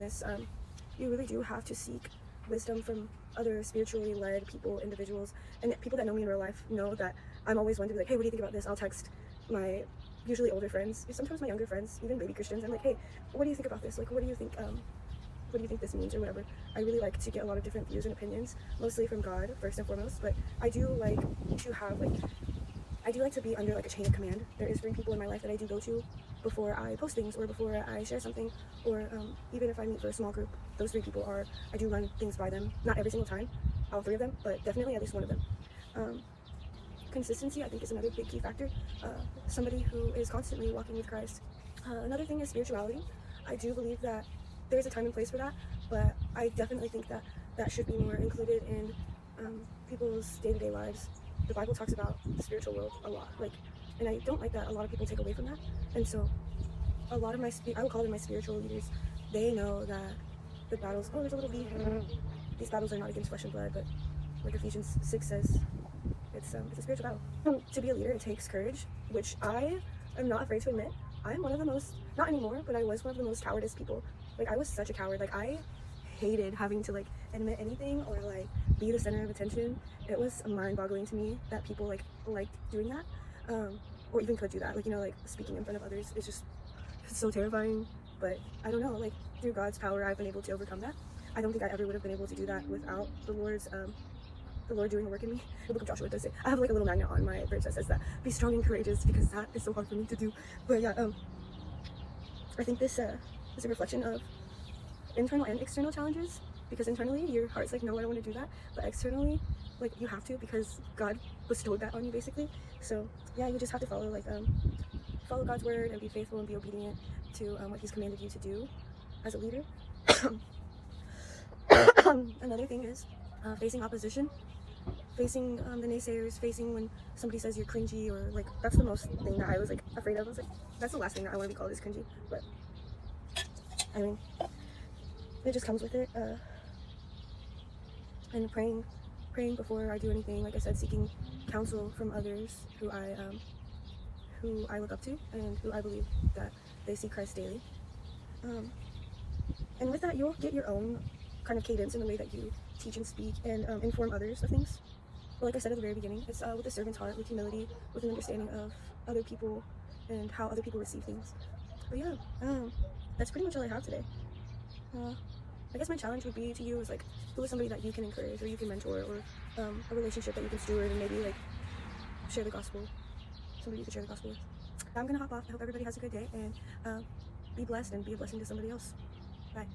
this, you really do have to seek wisdom from other spiritually led people, individuals, and people that know me in real life know that I'm always one to be like, hey, what do you think about this? I'll text my usually older friends, sometimes my younger friends, even baby Christians. I'm like, hey, what do you think about this? Like, what do you think this means or whatever? I really like to get a lot of different views and opinions, mostly from God first and foremost, but I do like to be under like a chain of command. There is 3 people in my life that I do go to before I post things or before I share something, or even if I meet for a small group, those 3 people I do run things by them. Not every single time, all 3 of them, but definitely at least one of them. Consistency, I think, is another big key factor. Somebody who is constantly walking with Christ. Another thing is spirituality. I do believe that there's a time and place for that, but I definitely think that that should be more included in people's day-to-day lives. The Bible talks about the spiritual world a lot, and I don't like that a lot of people take away from that. And so a lot of I would call them my spiritual leaders. They know that the battles, oh, there's a little bee. These battles are not against flesh and blood, but like Ephesians 6 says, it's a spiritual battle. To be a leader, it takes courage, which I am not afraid to admit. I'm one of the most, not anymore, but I was one of the most cowardice people. Like, I was such a coward. Like, I hated having to, like, admit anything or, like, be the center of attention. It was mind-boggling to me that people, liked doing that, or even could do that. Like, like, speaking in front of others is just so terrifying. But I don't know, like, through God's power, I've been able to overcome that. I don't think I ever would have been able to do that without the Lord doing the work in me. The book of Joshua does say, I have like a little magnet on my fridge that says that, be strong and courageous, because that is so hard for me to do. But yeah, I think this is a reflection of internal and external challenges, because internally your heart's like, no, I don't want to do that, but externally, like, you have to, because God bestowed that on you basically. So yeah, you just have to follow God's word and be faithful and be obedient to what He's commanded you to do as a leader. Another thing is facing opposition, facing the naysayers, facing when somebody says you're cringy, or like, that's the most thing that I was like afraid of. I was like, that's the last thing that I want to be called is cringy. But I mean, it just comes with it. And praying before I do anything. Like I said, seeking counsel from others who I look up to and who I believe that they see Christ daily. And with that, you'll get your own kind of cadence in the way that you teach and speak and inform others of things. But like I said at the very beginning, it's with a servant's heart, with humility, with an understanding of other people and how other people receive things. But yeah, that's pretty much all I have today. I guess my challenge would be to you is like, who is somebody that you can encourage or you can mentor, or a relationship that you can steward and maybe like share the gospel, somebody you can share the gospel with. I'm gonna hop off. I hope everybody has a good day, and be blessed and be a blessing to somebody else. Bye.